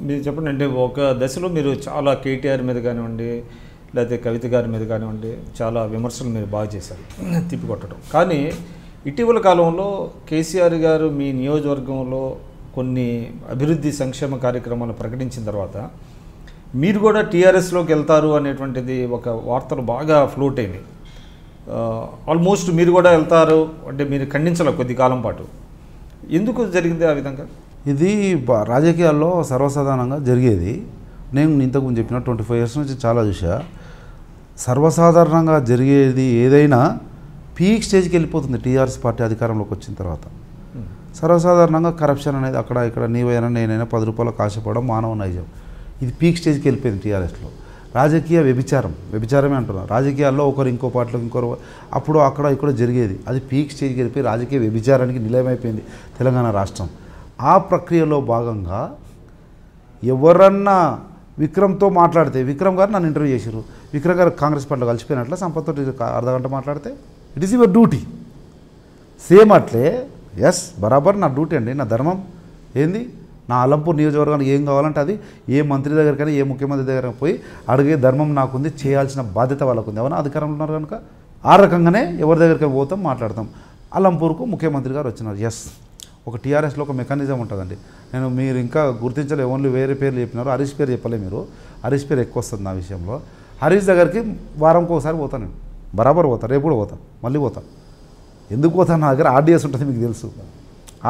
మీరు చెప్పండి, అంటే ఒక దశలో మీరు చాలా కేటీఆర్ మీద కానివ్వండి, లేకపోతే కవిత గారి మీద కానివ్వండి, చాలా విమర్శలు మీరు బాగా చేశారు, తిప్పికొట్టడం. కానీ ఇటీవల కాలంలో కేసీఆర్ గారు మీ నియోజకవర్గంలో కొన్ని అభివృద్ధి సంక్షేమ కార్యక్రమాలు ప్రకటించిన తర్వాత మీరు కూడా టీఆర్ఎస్లోకి వెళ్తారు అనేటువంటిది ఒక వార్తలు బాగా ఫ్లోట్ అయినాయి. ఆల్మోస్ట్ మీరు కూడా వెళ్తారు అంటే మీరు ఖండించాలి కొద్ది కాలం పాటు. ఎందుకు జరిగింది ఆ విధంగా? ఇది రాజకీయాల్లో సర్వసాధారణంగా జరిగేది. నేను ఇంతకుముందు చెప్పిన 25 years నుంచి చాలా చూసా. సర్వసాధారణంగా జరిగేది ఏదైనా పీక్ స్టేజ్కి వెళ్ళిపోతుంది టీఆర్ఎస్ పార్టీ అధికారంలోకి వచ్చిన తర్వాత. సర్వసాధారణంగా కరప్షన్ అనేది అక్కడ ఇక్కడ నీవైనా నేనైనా 10 రూపాయలకు ఆశపడడం మానవ నైజం. ఇది పీక్ స్టేజ్కి వెళ్ళిపోయింది టీఆర్ఎస్లో. రాజకీయ వ్యభిచారమే అంటున్నారు. రాజకీయాల్లో ఒకరు ఇంకో పార్టీలో ఇంకొకరు అప్పుడు అక్కడ ఇక్కడ జరిగేది. అది పీక్ స్టేజ్కి వెళ్ళిపోయి రాజకీయ వ్యభిచారానికి నిలయమైపోయింది తెలంగాణ రాష్ట్రం. ఆ ప్రక్రియలో భాగంగా ఎవరన్నా విక్రమ్తో మాట్లాడితే, విక్రమ్ గారు నన్ను ఇంటర్వ్యూ చేశారు, విక్రమ్ గారు కాంగ్రెస్ పార్టీలో కలిసిపోయినట్ల సంపత్తో అర్ధగంట మాట్లాడితే it is your duty. Same అట్లే ఎస్ బరాబర్ నా డ్యూటీ అండి, నా ధర్మం ఏంది, నా అలంపూర్ నియోజకవర్గానికి ఏం కావాలంటే అది ఏ మంత్రి దగ్గరికైనా ఏ ముఖ్యమంత్రి దగ్గర పోయి అడిగే ధర్మం నాకుంది, చేయాల్సిన బాధ్యత వాళ్ళకు ఉంది. ఎవరైనా అధికారంలో ఉన్నారు కనుక ఆ రకంగానే ఎవరి దగ్గరికి పోతాం, మాట్లాడతాం. అలంపూర్కు ముఖ్యమంత్రి గారు వచ్చినారు. ఎస్, ఒక టీఆర్ఎస్లో ఒక మెకానిజం ఉంటుందండి. నేను మీరు ఇంకా గుర్తించలే, ఓన్లీ వేరే పేర్లు చెప్పినారు, హరీష్ పేరు చెప్పలే మీరు. హరీష్ పేరు ఎక్కువ వస్తుంది నా విషయంలో. హరీష్ దగ్గరికి వారంకి ఒకసారి పోతాను నేను, బరాబర్ పోతా, రేపు కూడా పోతా, మళ్ళీ పోతా. ఎందుకు పోతాను? నా దగ్గర ఆర్డీఎస్ ఉంటుంది, మీకు తెలుసు.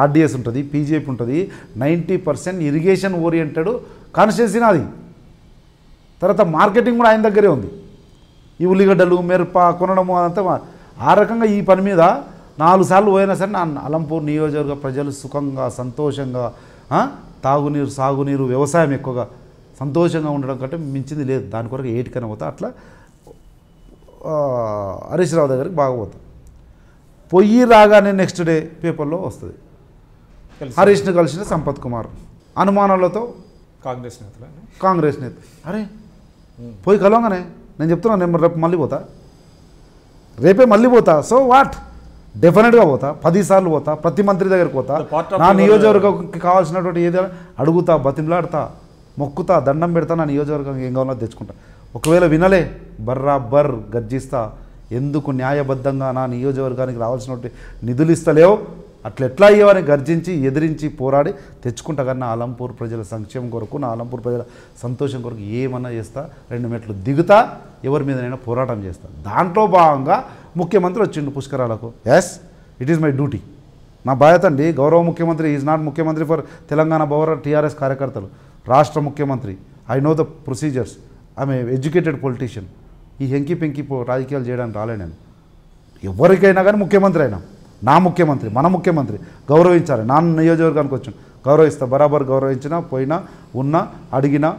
ఆర్డీఎస్ ఉంటుంది, పీజేపీ ఉంటుంది. 90% ఇరిగేషన్ ఓరియంటెడ్ కాన్స్టిట్యున్సీ నాది. తర్వాత మార్కెటింగ్ కూడా ఆయన దగ్గరే ఉంది. ఈ ఉల్లిగడ్డలు మిరప కొనడము అదంతా ఆ రకంగా. ఈ పని మీద 4 సార్లు పోయినా సరే నా అలంపూర్ నియోజకవర్గ ప్రజలు సుఖంగా సంతోషంగా తాగునీరు సాగునీరు వ్యవసాయం ఎక్కువగా సంతోషంగా ఉండడం కంటే మించింది లేదు. దాని కొరకు ఏటికైనా పోతా. అట్లా హరీష్ రావు దగ్గరికి బాగా పోతా. పొయ్యి రాగానే నెక్స్ట్ డే పేపర్లో వస్తుంది హరీష్ని కలిసిన సంపత్ కుమార్ అనుమానాలతో కాంగ్రెస్ నేత. అరే పోయి కలవగానే నేను చెప్తున్నాను, నేను రేపు మళ్ళీ పోతా, రేపే మళ్ళీ పోతా. సో వాట్, డెఫినెట్గా పోతా, 10 సార్లు పోతా, ప్రతి మంత్రి దగ్గరికి పోతా. నా నియోజకవర్గంకి కావాల్సినటువంటి ఏదైనా అడుగుతా, బతిమలాడతా, మొక్కుతా, దండం పెడతా, నా నియోజకవర్గం ఏం కావాలో తెచ్చుకుంటా. ఒకవేళ వినలే బర్రాబర్ గర్జిస్తా. ఎందుకు న్యాయబద్ధంగా నా నియోజకవర్గానికి రావాల్సినటువంటి నిధులు ఇస్తలేవు, అట్లెట్లా అయ్యేవని గర్జించి ఎదిరించి పోరాడి తెచ్చుకుంటా. కానీ నా అలంపూర్ ప్రజల సంక్షేమం కొరకు, నా అలంపూర్ ప్రజల సంతోషం కొరకు ఏమన్నా చేస్తా, 2 మెట్లు దిగుతా, ఎవరి మీదనైనా పోరాటం చేస్తా. దాంట్లో భాగంగా ముఖ్యమంత్రి వచ్చిండు పుష్కరాలకు. Yes, it is my duty, నా బాధ్యత అండి. గౌరవ ముఖ్యమంత్రి ఈజ్ నాట్ ముఖ్యమంత్రి ఫర్ తెలంగాణ పవర్ టీఆర్ఎస్ కార్యకర్తలు. రాష్ట్ర ముఖ్యమంత్రి, I know the procedures, I'm educated politician. ఈ హెంకి పెంకి రాజకీయాలు చేయడానికి రాలే నేను. ఎవరికైనా కానీ ముఖ్యమంత్రి అయినా, నా ముఖ్యమంత్రి, మన ముఖ్యమంత్రి, గౌరవించాలి. నా నియోజకవర్గానికి వచ్చాను, గౌరవిస్తా, బరాబర్ గౌరవించినా, పోయినా, ఉన్నా, అడిగినా,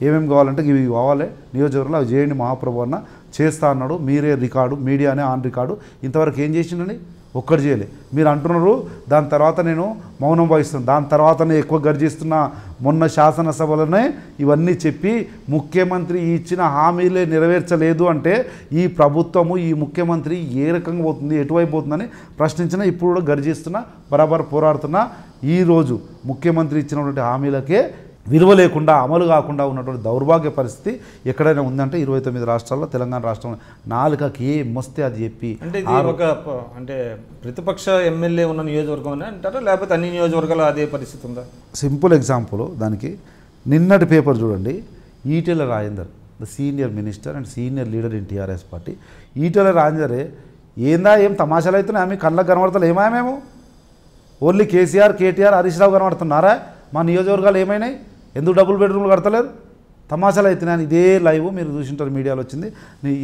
ఏమేమి కావాలంటే ఇవి కావాలి నియోజకవర్గంలో అవి చేయండి మహాప్రభు అన్న, చేస్తా అన్నాడు. మీరే రికార్డు, మీడియానే ఆన్ రికార్డు. ఇంతవరకు ఏం చేసిండని ఒక్కటి చేయలే. మీరు అంటున్నారు దాని తర్వాత నేను మౌనం వహిస్తున్నాను, దాని తర్వాతనే ఎక్కువ గర్జిస్తున్నా. మొన్న శాసనసభలోనే ఇవన్నీ చెప్పి ముఖ్యమంత్రి ఇచ్చిన హామీలే నెరవేర్చలేదు అంటే ఈ ప్రభుత్వము, ఈ ముఖ్యమంత్రి ఏ రకంగా పోతుంది, ఎటువైపు పోతుందని ప్రశ్నించినా, ఇప్పుడు కూడా గర్జిస్తున్నా, బరాబర్ పోరాడుతున్నా. ఈరోజు ముఖ్యమంత్రి ఇచ్చినటువంటి హామీలకే విలువ లేకుండా, అమలు కాకుండా ఉన్నటువంటి దౌర్భాగ్య పరిస్థితి ఎక్కడైనా ఉందంటే 29 రాష్ట్రాల్లో తెలంగాణ రాష్ట్రంలో నాలుకకి ఏమొస్తే అది చెప్పి. అంటే ఇది ఒక అంటే ప్రతిపక్ష ఎమ్మెల్యే ఉన్న నియోజకవర్గం అంటారా, లేకపోతే అన్ని నియోజకవర్గాలు అదే పరిస్థితి ఉందా? సింపుల్ ఎగ్జాంపుల్ దానికి నిన్నటి పేపర్ చూడండి. Etela Rajender, the senior minister and senior leader in TRS party. ఈటెల రాజేందరే ఏందా, ఏం తమాషాలు అవుతున్నాయి, ఆమె కళ్ళకు కనబడతలు ఏమామేమో. ఓన్లీ కేసీఆర్, కేటీఆర్, హరీష్ రావు కనబడుతున్నారా? మా నియోజకవర్గాలు ఏమైనాయి? ఎందుకు డబుల్ బెడ్రూమ్లు కడతలేరు? తమాషాలు అవుతున్నాయని ఇదే లైవ్ మీరు చూసింటారు, మీడియాలో వచ్చింది,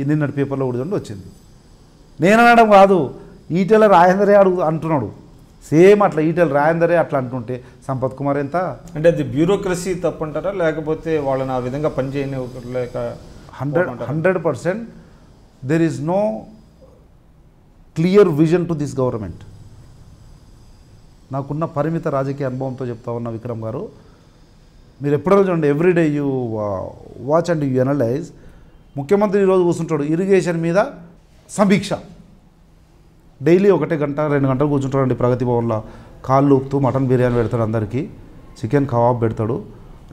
నిన్నటి పేపర్లో కూడా వచ్చింది. నేను అనడం కాదు, ఈటెల రాజేందరే అంటున్నాడు. సేమ్ అట్లా ఈటెల రాజేందరే అట్లా అంటుంటే సంపత్ కుమార్ ఎంత అంటే అది బ్యూరోక్రసీ తప్పంటారా, లేకపోతే వాళ్ళని ఆ విధంగా పనిచేయని లేక? 100% there is no clear vision to this government. నాకున్న పరిమిత రాజకీయ అనుభవంతో చెప్తా ఉన్న విక్రమ్ గారు, మీరు ఎప్పుడైనా చూడండి, everyday you watch and you analyse. ముఖ్యమంత్రి ఈరోజు కూర్చుంటాడు, ఇరిగేషన్ మీద సమీక్ష, డైలీ 1 గంట 2 గంటలు కూర్చుంటారండి ప్రగతి భవన్లో. కాళ్ళు ఊపుతూ మటన్ బిర్యానీ పెడతాడు అందరికీ, చికెన్ కబాబ్ పెడతాడు,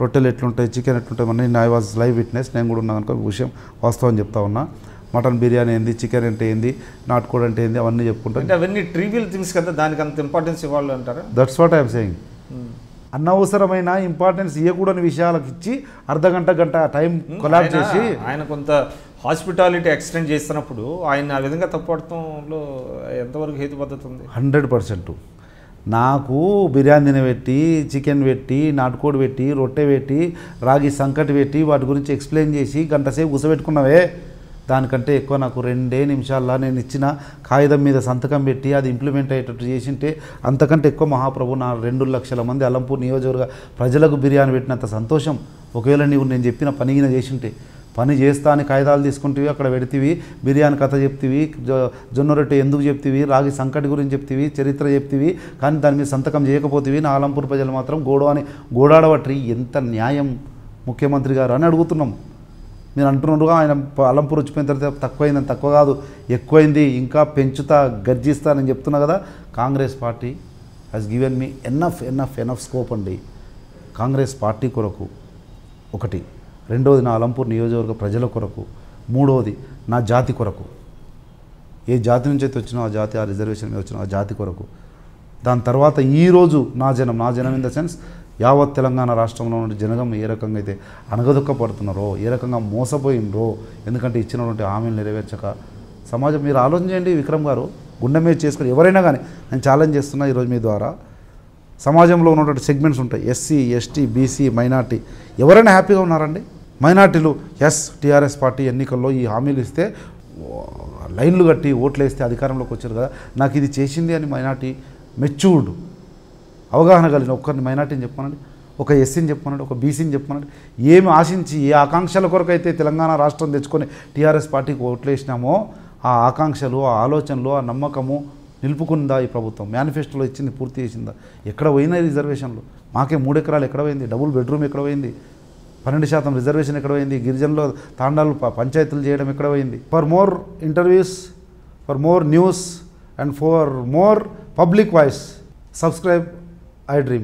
రొట్టెలు ఎట్లుంటాయి, చికెన్ ఎట్లుంటాయి. మన ఐ వాజ్ లైవ్ విట్నెస్, నేను కూడా ఉన్నా కనుక విషయం వాస్తవం చెప్తా ఉన్నా. మటన్ బిర్యానీ ఏంది, చికెన్ అంటే ఏంది, నాటుకోడి అంటే ఏంది, అవన్నీ చెప్పుకుంటాను. అంటే అవన్నీ ట్రివియల్ థింగ్స్ కదా, దానికి అంత ఇంపార్టెన్స్ ఇవ్వాలి అంటారా? That's what I'm saying. అనవసరమైన ఇంపార్టెన్స్ ఇవ్వకూడని విషయాలకు ఇచ్చి గంట టైం కొలాబ్ చేసి ఆయన కొంత హాస్పిటాలిటీ ఎక్స్టెండ్ చేస్తున్నప్పుడు ఆయన ఆ విధంగా తప్పడటంలో ఎంతవరకు హేతుబద్ధత ఉంది? 100%. నాకు బిర్యానీ తినబెట్టి, చికెన్ పెట్టి, నాటుకోడి పెట్టి, రొట్టె పెట్టి, రాగి సంకటి పెట్టి, వాటి గురించి ఎక్స్ప్లెయిన్ చేసి గంటసేపు కూర్చోబెట్టుకున్నావే, దానికంటే ఎక్కువ నాకు 2 నిమిషాల్లో నేను ఇచ్చిన కాగితం మీద సంతకం పెట్టి అది ఇంప్లిమెంట్ అయ్యేటట్టు చేసింటే అంతకంటే ఎక్కువ మహాప్రభు నా 2 లక్షల మంది అలంపూర్ నియోజకవర్గ ప్రజలకు బిర్యానీ పెట్టినంత సంతోషం. ఒకవేళ నేను చెప్పిన పనిగిన చేసింటే, పని చేస్తా అని కాగితాలు తీసుకుంటేవి, అక్కడ పెడితేవి, బిర్యానీ కథ చెప్తేవి, జొన్న రొట్టె ఎందుకు చెప్తేవి, రాగి సంకటి గురించి చెప్తేవి, చరిత్ర చెప్తేవి, కానీ దాని మీద సంతకం చేయకపోతేవి, నా అలంపూర్ ప్రజలు మాత్రం గోడాడబట్టి ఎంత న్యాయం ముఖ్యమంత్రి గారు అని అడుగుతున్నాం. మీరు అంటున్నారుగా ఆయన అలంపూర్ వచ్చిపోయిన తర్వాత తక్కువైందని. తక్కువ కాదు, ఎక్కువైంది, ఇంకా పెంచుతా గర్జిస్తా అని చెప్తున్నా కదా. Congress party has given me enough scope అండి. కాంగ్రెస్ పార్టీ కొరకు ఒకటి, రెండవది నా అలంపూర్ నియోజకవర్గ ప్రజల కొరకు, మూడవది నా జాతి కొరకు. ఏ జాతి నుంచి అయితే వచ్చినా ఆ జాతి, ఆ రిజర్వేషన్ మీద వచ్చిన ఆ జాతి కొరకు. దాని తర్వాత ఈరోజు నా జనం ఇన్ ద సెన్స్ యావత్ తెలంగాణ రాష్ట్రంలో ఉన్న జనగం ఏ రకంగా అయితే అణగదొక్కపడుతున్నారో, ఏ రకంగా మోసపోయినరో, ఎందుకంటే ఇచ్చినటువంటి హామీలు నెరవేర్చక. సమాజం మీరు ఆలోచన చేయండి విక్రమ్ గారు, గుండె మీద చేసుకొని ఎవరైనా కానీ నేను ఛాలెంజ్ చేస్తున్నా ఈరోజు మీ ద్వారా. సమాజంలో ఉన్నటువంటి సెగ్మెంట్స్ ఉంటాయి, ఎస్సీ, ఎస్టీ, బీసీ, మైనార్టీ, ఎవరైనా హ్యాపీగా ఉన్నారండి? మైనార్టీలు టీఆర్ఎస్ పార్టీ ఎన్నికల్లో ఈ హామీలు ఇస్తే లైన్లు కట్టి ఓట్లు వేస్తే అధికారంలోకి వచ్చారు కదా, నాకు ఇది చేసింది అని మైనార్టీ మెచ్యూర్డ్ అవగాహన కలిగిన ఒక్కరిని మైనార్టీని చెప్పమనండి, ఒక ఎస్సీని చెప్పమనండి, ఒక బీసీని చెప్పమనండి. ఏమి ఆశించి ఏ ఆకాంక్షల కొరకు అయితే తెలంగాణ రాష్ట్రం తెచ్చుకొని టీఆర్ఎస్ పార్టీకి ఓట్లు వేసినామో ఆ ఆకాంక్షలు, ఆ ఆలోచనలు, ఆ నమ్మకము నిలుపుకుందా ఈ ప్రభుత్వం? మేనిఫెస్టోలో ఇచ్చింది పూర్తి చేసిందా? ఎక్కడ పోయినా రిజర్వేషన్లు? మాకే 3 ఎకరాలు ఎక్కడ పోయింది? డబుల్ బెడ్రూమ్ ఎక్కడ పోయింది? 12% రిజర్వేషన్ ఎక్కడ పోయింది? గిరిజనులో తాండాలు పంచాయతీలు చేయడం ఎక్కడ పోయింది? For more interviews, for more news and for more public voice, subscribe I dream.